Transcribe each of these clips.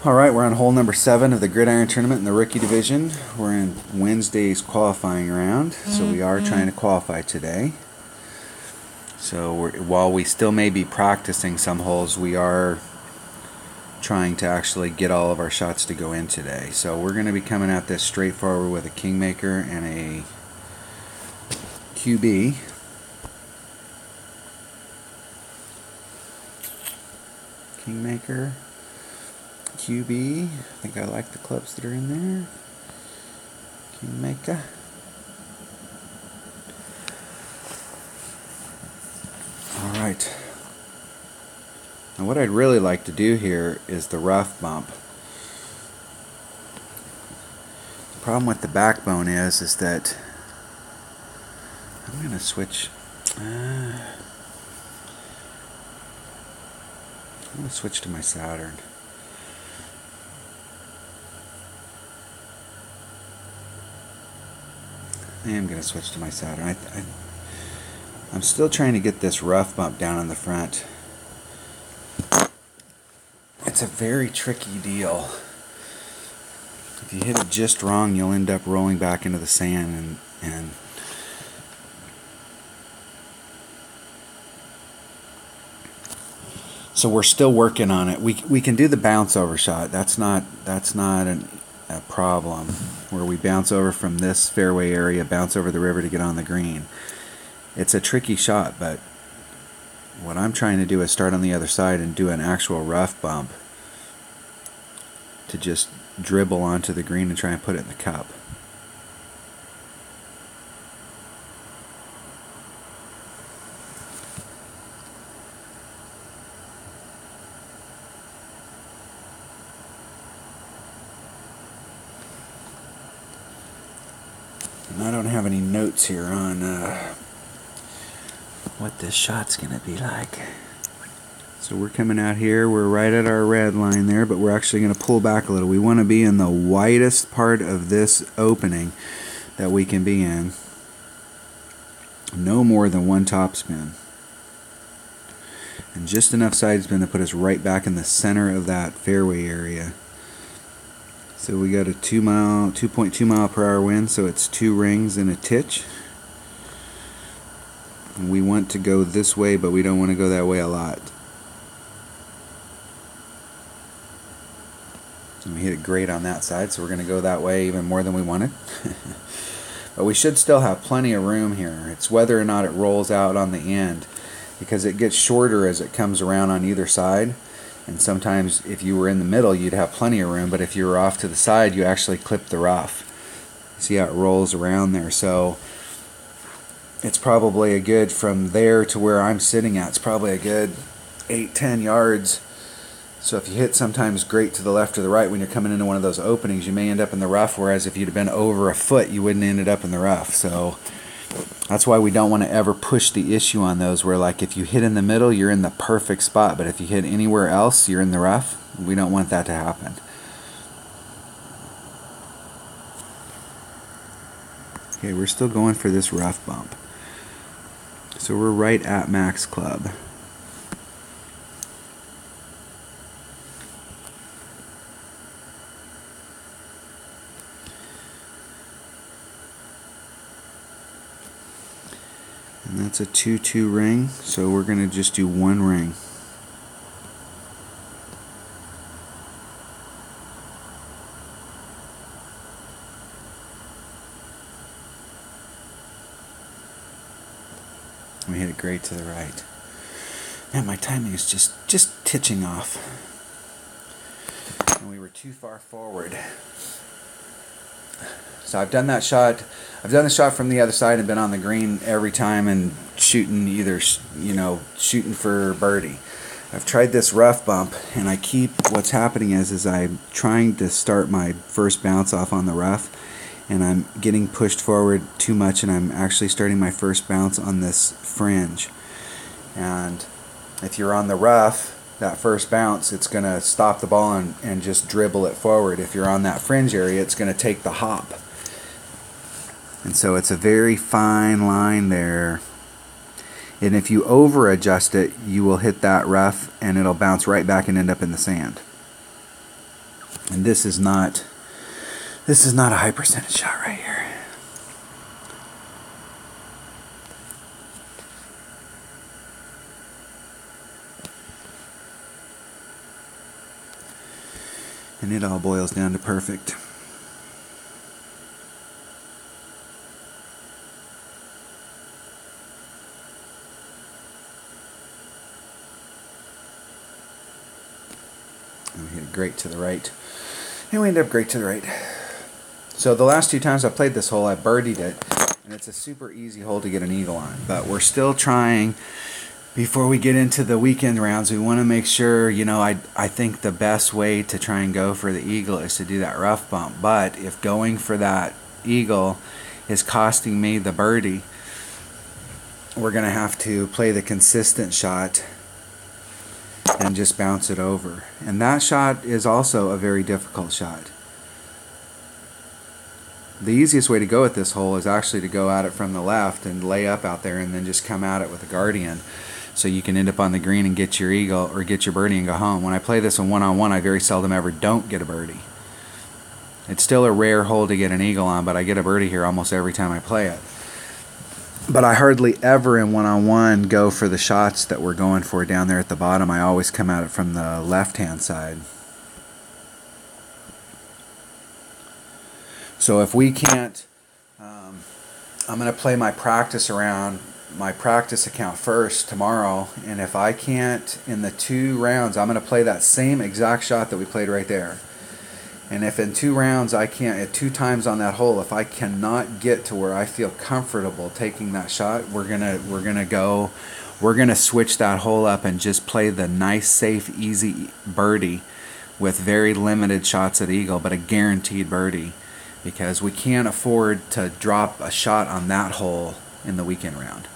Alright, we're on hole number 7 of the Gridiron tournament in the rookie division. We're in Wednesday's qualifying round, so we are trying to qualify today. So while we still may be practicing some holes, we are trying to actually get all of our shots to go in today. So we're going to be coming at this straightforward with a Kingmaker and a QB. Kingmaker, QB. I think I like the clubs that are in there. Kingmaker. Alright. Now what I'd really like to do here is the rough bump. The problem with the backbone is that I'm going to switch. I'm going to switch to my Saturn. I am going to switch to my Saturn. I'm still trying to get this rough bump down in the front. It's a very tricky deal. If you hit it just wrong, you'll end up rolling back into the sand and so we're still working on it. We can do the bounce over shot. That's not a problem, where we bounce over from this fairway area, bounce over the river to get on the green. It's a tricky shot, but what I'm trying to do is start on the other side and do an actual rough bump to just dribble onto the green and try and put it in the cup. And I don't have any notes here on what this shot's gonna be like. So we're coming out here, we're right at our red line there, but we're actually gonna pull back a little. We want to be in the widest part of this opening that we can be in. No more than one topspin. And just enough side spin to put us right back in the center of that fairway area. So we got a 2.2 mile per hour wind, so it's 2 rings and a titch. And we want to go this way, but we don't want to go that way a lot. And we hit it great on that side, so we're going to go that way even more than we wanted. But we should still have plenty of room here. It's whether or not it rolls out on the end, because it gets shorter as it comes around on either side. And sometimes if you were in the middle, you'd have plenty of room, but if you were off to the side, you actually clip the rough. See how it rolls around there? So it's probably a good, from there to where I'm sitting at, it's probably a good 8-10 yards. So if you hit sometimes great to the left or the right when you're coming into one of those openings, you may end up in the rough, whereas if you'd have been over a foot, you wouldn't have ended up in the rough. So that's why we don't want to ever push the issue on those, where like if you hit in the middle, you're in the perfect spot, but if you hit anywhere else, you're in the rough. We don't want that to happen. Okay, we're still going for this rough bump. So we're right at max club. And that's a 2-2 ring, so we're going to just do 1 ring. We hit it great to the right. Man, my timing is just titching off. And we were too far forward. So I've done that shot. I've done the shot from the other side and been on the green every time and shooting either, shooting for birdie. I've tried this rough bump, and what's happening is I'm trying to start my first bounce off on the rough, and I'm getting pushed forward too much, and I'm actually starting my first bounce on this fringe. And if you're on the rough, that first bounce, it's going to stop the ball and just dribble it forward. If you're on that fringe area, it's going to take the hop. And so it's a very fine line there. And if you over adjust it, you will hit that rough and it'll bounce right back and end up in the sand. And this is not a high percentage shot right here. And it all boils down to perfect. And we hit it great to the right. And we ended up great to the right. So the last 2 times I played this hole, I birdied it. And it's a super easy hole to get an eagle on. But we're still trying. Before we get into the weekend rounds, we want to make sure, I think the best way to try and go for the eagle is to do that rough bump. But if going for that eagle is costing me the birdie, we're going to have to play the consistent shot and just bounce it over. And that shot is also a very difficult shot. The easiest way to go at this hole is actually to go at it from the left and lay up out there and then just come at it with a Guardian. So you can end up on the green and get your eagle or get your birdie and go home. When I play this in one-on-one, I very seldom ever don't get a birdie. It's still a rare hole to get an eagle on, but I get a birdie here almost every time I play it. But I hardly ever in one-on-one go for the shots that we're going for down there at the bottom. I always come at it from the left-hand side. So if we can't, I'm going to play my practice around my practice account first tomorrow, and if I can't in the 2 rounds, I'm going to play that same exact shot that we played right there. And if in 2 rounds I can't, at 2 times on that hole, if I cannot get to where I feel comfortable taking that shot, we're gonna switch that hole up and just play the nice, safe, easy birdie with very limited shots at eagle, but a guaranteed birdie, because we can't afford to drop a shot on that hole in the weekend round.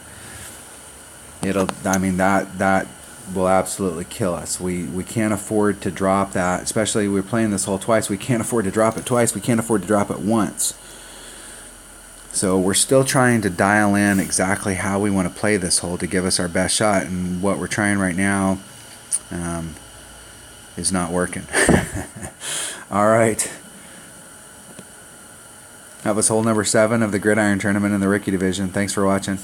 That will absolutely kill us. We can't afford to drop that, especially we're playing this hole twice. We can't afford to drop it twice. We can't afford to drop it once. So we're still trying to dial in exactly how we want to play this hole to give us our best shot, and what we're trying right now is not working. All right. That was hole number 7 of the Gridiron tournament in the rookie division. Thanks for watching.